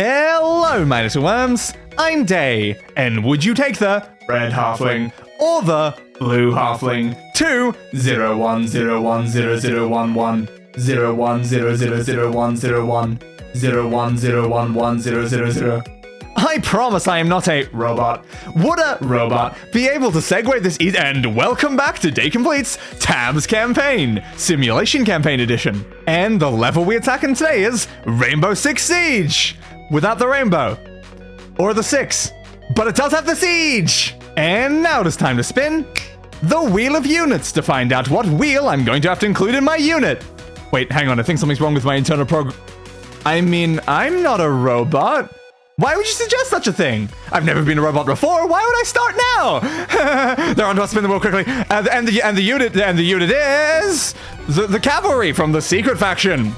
Hello, my little worms. I'm Day, and would you take the red halfling or the blue halfling to 01010011 01000101 01011000? I promise I am not a robot. Would a robot be able to segue this easy? And welcome back to Day Complete's Tabs Campaign, Simulation Campaign Edition. And the level we attack in today is Rainbow Six Siege, without the rainbow. Or the six. But it does have the siege! And now it is time to spin the Wheel of Units to find out what wheel I'm going to have to include in my unit. Wait, hang on, I think something's wrong with my internal program. I mean, I'm not a robot. Why would you suggest such a thing? I've never been a robot before. Why would I start now? They're on to spin the wheel quickly. And the unit is the cavalry from the secret faction.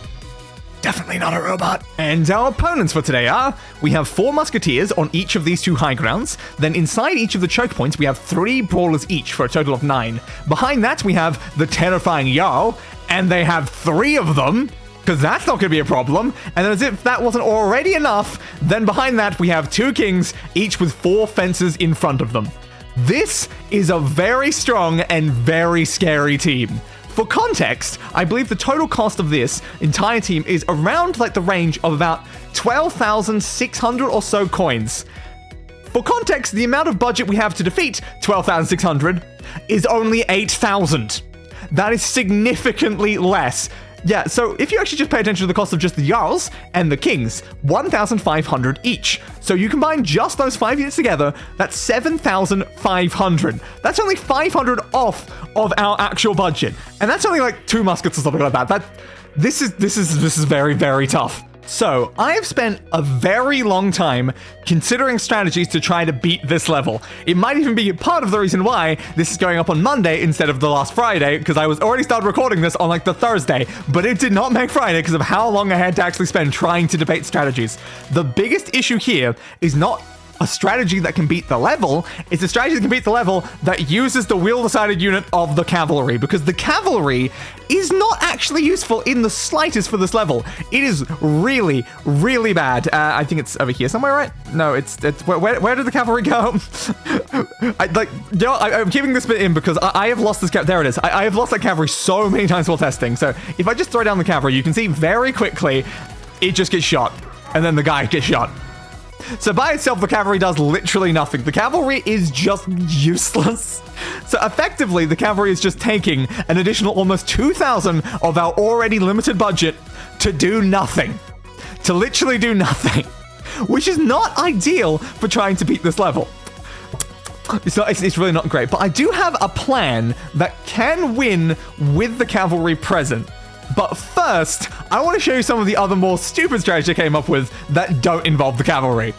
Definitely not a robot. And our opponents for today are, we have 4 musketeers on each of these 2 high grounds. Then inside each of the choke points, we have 3 brawlers each for a total of 9. Behind that, we have the terrifying Jarl, and they have 3 of them, because that's not going to be a problem. And then as if that wasn't already enough, then behind that, we have 2 kings, each with 4 fences in front of them. This is a very strong and very scary team. For context, I believe the total cost of this entire team is around like the range of about 12,600 or so coins. For context, the amount of budget we have to defeat 12,600 is only 8,000. That is significantly less. Yeah, so if you actually just pay attention to the cost of just the Jarls and the Kings, 1,500 each. So you combine just those 5 units together, that's 7,500. That's only 500 off of our actual budget. And that's only like 2 muskets or something like that. This is very, very tough. So, I have spent a very long time considering strategies to try to beat this level. It might even be part of the reason why this is going up on Monday instead of the last Friday, because I was already started recording this on like the Thursday, but it did not make Friday because of how long I had to actually spend trying to debate strategies. The biggest issue here is not a strategy that can beat the level, it's a strategy that can beat the level that uses the wheel-decided unit of the cavalry, because the cavalry is not actually useful in the slightest for this level. It is really, really bad. I think it's over here somewhere, right? No, it's where did the cavalry go? I'm keeping this bit in because I have lost this there it is. I have lost that cavalry so many times while testing. So if I just throw down the cavalry, you can see very quickly, it just gets shot. And then the guy gets shot. So by itself, the cavalry does literally nothing. The cavalry is just useless. So effectively, the cavalry is just taking an additional almost 2,000 of our already limited budget to do nothing. To literally do nothing. Which is not ideal for trying to beat this level. It's really not great. But I do have a plan that can win with the cavalry present. But first, I want to show you some of the other more stupid strategies I came up with that don't involve the cavalry.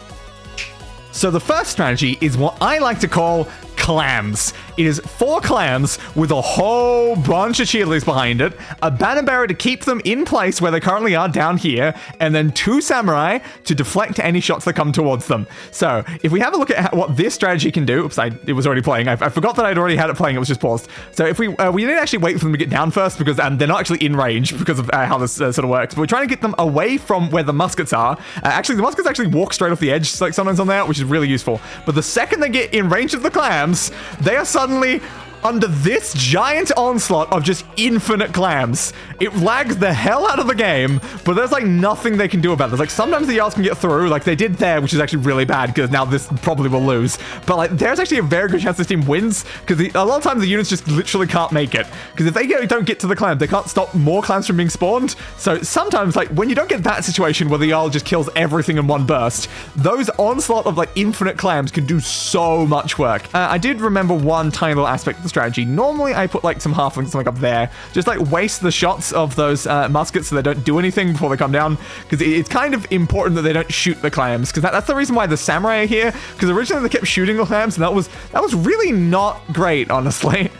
So the first strategy is what I like to call CLAMS. It is 4 clams with a whole bunch of cheerleaders behind it, a banner bearer to keep them in place where they currently are down here, and then 2 samurai to deflect any shots that come towards them. So if we have a look at what this strategy can do, oops, it was already playing. I forgot that I'd already had it playing. It was just paused. So if we need to actually wait for them to get down first because they're not actually in range because of how this sort of works. But we're trying to get them away from where the muskets are. Actually, the muskets actually walk straight off the edge, like sometimes on there, which is really useful. But the second they get in range of the clams, they are suddenly under this giant onslaught of just infinite clams. It lags the hell out of the game, but there's like nothing they can do about this. Like sometimes the Jarls can get through, like they did there, which is actually really bad because now this probably will lose. But like there's actually a very good chance this team wins because a lot of times the units just literally can't make it. Because if they don't get to the clams, they can't stop more clams from being spawned. So sometimes like when you don't get that situation where the Jarl just kills everything in one burst, those onslaught of like infinite clams can do so much work. I did remember one tiny little aspect of the strategy. Normally I put like some halflings something up there, just like waste the shots of those muskets so they don't do anything before they come down, because it's kind of important that they don't shoot the clams, because that's the reason why the samurai are here, because originally they kept shooting the clams and that was really not great, honestly.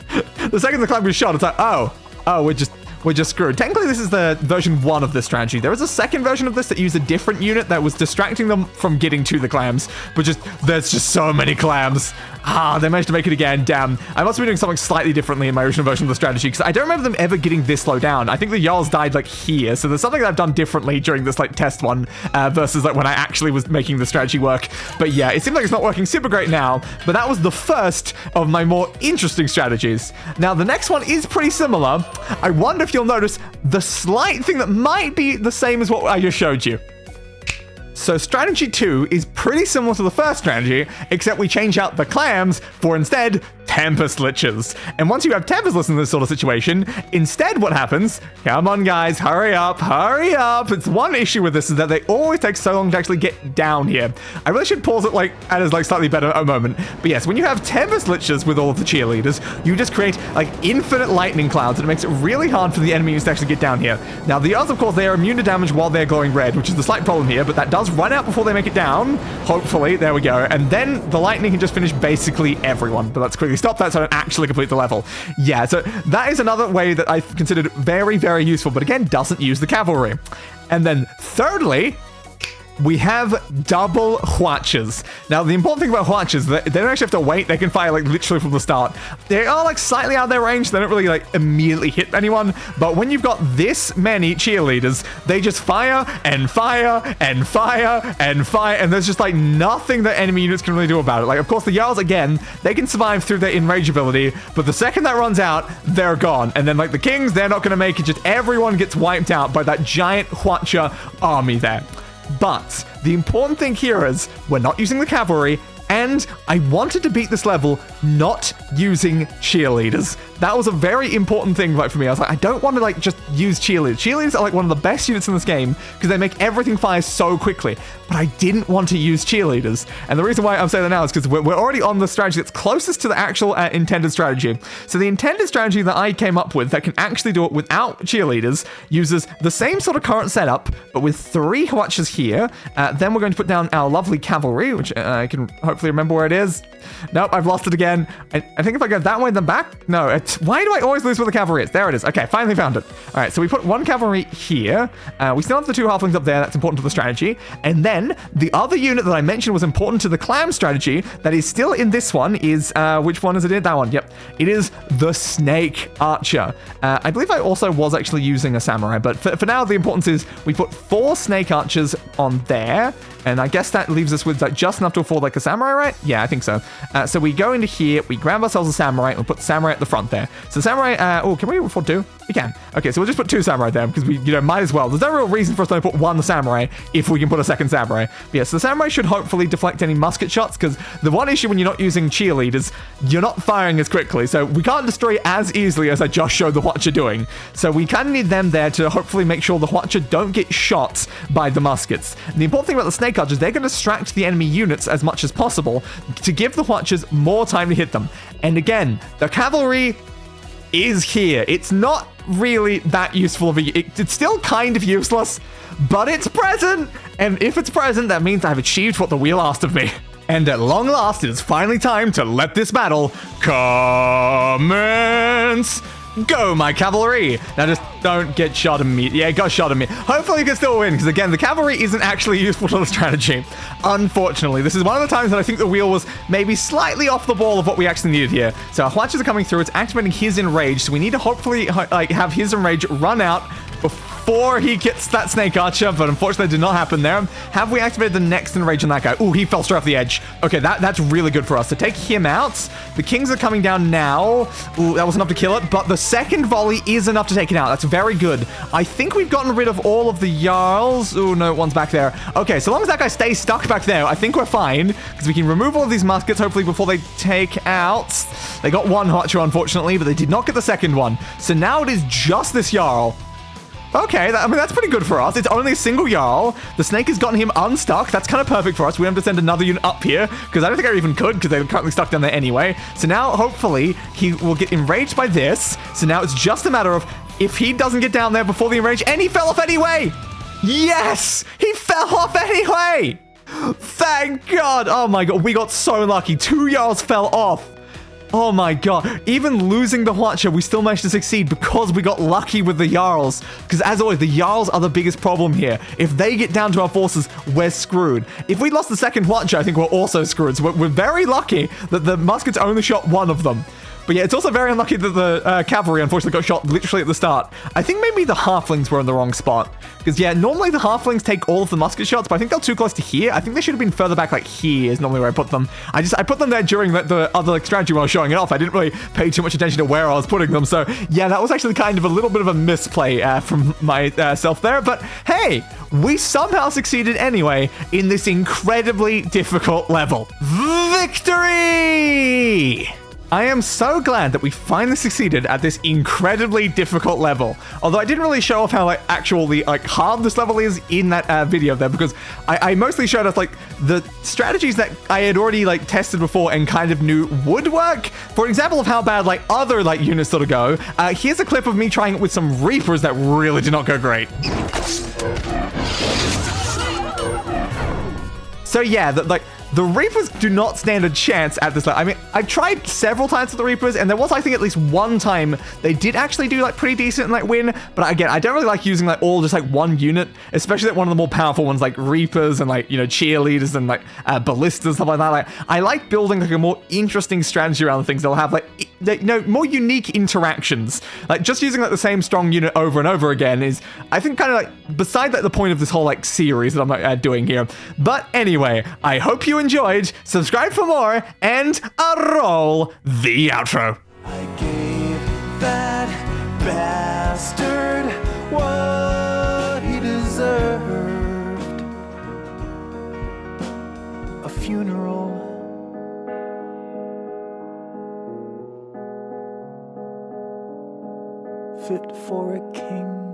The second the clam was shot, it's like, oh, we're just screwed. Technically, this is the version 1 of this strategy. There is a second version of this that used a different unit that was distracting them from getting to the clams, but there's just so many clams. They managed to make it again. Damn. I must be doing something slightly differently in my original version of the strategy, because I don't remember them ever getting this low down. I think the Jarls died like here, so there's something that I've done differently during this like test one versus like when I actually was making the strategy work. But yeah, it seems like it's not working super great now, but that was the first of my more interesting strategies. Now, the next one is pretty similar. I wonder if you'll notice the slight thing that might be the same as what I just showed you. So strategy 2 is pretty similar to the first strategy, except we change out the clams for instead Tempest Liches. And once you have Tempest Liches in this sort of situation, instead what happens, come on guys, hurry up, hurry up. It's one issue with this is that they always take so long to actually get down here. I really should pause it like at a slightly better moment. But yes, when you have Tempest Liches with all of the cheerleaders, you just create like infinite lightning clouds, and it makes it really hard for the enemies to actually get down here. Now the others, of course, they are immune to damage while they're glowing red, which is the slight problem here, but that does run out before they make it down. Hopefully, there we go. And then the lightning can just finish basically everyone. But let's quickly stop that so I don't actually complete the level. Yeah, so that is another way that I've considered very, very useful, but again, doesn't use the cavalry. And then thirdly, we have double Hwachas. Now, the important thing about Hwachas is that they don't actually have to wait. They can fire, like, literally from the start. They are, like, slightly out of their range. They don't really, like, immediately hit anyone. But when you've got this many cheerleaders, they just fire and fire and fire and fire. And there's just, like, nothing that enemy units can really do about it. Like, of course, the Jarls, again, they can survive through their enrage ability. But the second that runs out, they're gone. And then, like, the Kings, they're not going to make it. Just everyone gets wiped out by that giant Hwacha army there. But the important thing here is we're not using the cavalry, and I wanted to beat this level not using cheerleaders. That was a very important thing for me. I was like, I don't want to like just use cheerleaders. Cheerleaders are like one of the best units in this game because they make everything fire so quickly. But I didn't want to use cheerleaders. And the reason why I'm saying that now is because we're already on the strategy that's closest to the actual intended strategy. So the intended strategy that I came up with that can actually do it without cheerleaders uses the same sort of current setup, but with 3 Hwachas here. Then we're going to put down our lovely cavalry, which I can hopefully remember where it is. Nope, I've lost it again. I think if I go that way then back, no, why do I always lose where the cavalry is? There it is. Okay, finally found it. All right, so we put 1 cavalry here. We still have the 2 halflings up there. That's important to the strategy. And then the other unit that I mentioned was important to the CLAMS strategy that is still in this one is, which one is it in? That one, yep. It is the Snake Archer. I believe I also was actually using a samurai, but for now, the importance is we put 4 Snake Archers on there. And I guess that leaves us with like just enough to afford like a samurai, right? Yeah, I think so. So we go into here, we grab ourselves a samurai, and we put the samurai at the front there. So samurai, can we afford 2? We can. Okay, so we'll just put 2 samurai there because we, might as well. There's no real reason for us to only put 1 samurai if we can put a second samurai. But yeah, so the samurai should hopefully deflect any musket shots because the one issue when you're not using cheerleaders, you're not firing as quickly. So we can't destroy as easily as I just showed the Hwacha doing. So we kind of need them there to hopefully make sure the Hwacha don't get shot by the muskets. And the important thing about the Snake Archers, they're going to distract the enemy units as much as possible to give the Hwachas more time to hit them. And again, the cavalry is here. It's not really that useful. It's still kind of useless, but it's present. And if it's present, that means I've achieved what the wheel asked of me. And at long last, it is finally time to let this battle commence. Go, my cavalry! Now just don't get shot immediately. Yeah, got shot immediately. Hopefully you can still win, because again, the cavalry isn't actually useful to the strategy. Unfortunately, this is one of the times that I think the wheel was maybe slightly off the ball of what we actually needed here. So our Hwachas are coming through. It's activating his enrage, so we need to hopefully like have his enrage run out before he gets that Snake Archer, but unfortunately it did not happen there. Have we activated the next enrage on that guy? Ooh, he fell straight off the edge. Okay, that's really good for us. To take him out, the Kings are coming down now. Ooh, that was enough to kill it, but the second volley is enough to take it out. That's very good. I think we've gotten rid of all of the Jarls. Oh, no, one's back there. Okay, so long as that guy stays stuck back there, I think we're fine, because we can remove all of these muskets, hopefully, before they take out. They got 1 Hwacha, unfortunately, but they did not get the second one. So now it is just this Jarl. Okay, that's pretty good for us. It's only a single Jarl. The Snake has gotten him unstuck. That's kind of perfect for us. We have to send another unit up here, because I don't think I even could, because they're currently stuck down there anyway. So now, hopefully, he will get enraged by this. So now it's just a matter of if he doesn't get down there before the enrage, and he fell off anyway! Yes! He fell off anyway! Thank God! Oh my God, we got so lucky. 2 Jarls fell off. Oh my god, even losing the Hwacha, we still managed to succeed because we got lucky with the Jarls. Because as always, the Jarls are the biggest problem here. If they get down to our forces, we're screwed. If we lost the second Hwacha, I think we're also screwed. So we're very lucky that the muskets only shot one of them. But yeah, it's also very unlucky that the cavalry unfortunately got shot literally at the start. I think maybe the halflings were in the wrong spot. Because yeah, normally the halflings take all of the musket shots, but I think they're too close to here. I think they should have been further back, like here is normally where I put them. I put them there during the other strategy when I was showing it off. I didn't really pay too much attention to where I was putting them. So yeah, that was actually kind of a little bit of a misplay from myself there. But hey, we somehow succeeded anyway in this incredibly difficult level. Victory! I am so glad that we finally succeeded at this incredibly difficult level. Although I didn't really show off how actually hard this level is in that video there, because I mostly showed us the strategies that I had already tested before and kind of knew would work. For example of how bad other units sort of go. Here's a clip of me trying it with some Reapers that really did not go great. So yeah, the Reapers do not stand a chance at this level. I mean, I've tried several times with the Reapers, and there was, I think, at least one time they did actually do, pretty decent and, win. But again, I don't really like using, all just, one unit, especially one of the more powerful ones, like Reapers and, cheerleaders and, ballistas, stuff like that. I like building, a more interesting strategy around things. They'll have, more unique interactions. Just using, the same strong unit over and over again is, I think, kind of, beside, the point of this whole, series that I'm doing here. But anyway, I hope you enjoyed. Subscribe for more, and roll the outro. I gave that bastard what he deserved. A funeral. Fit for a king.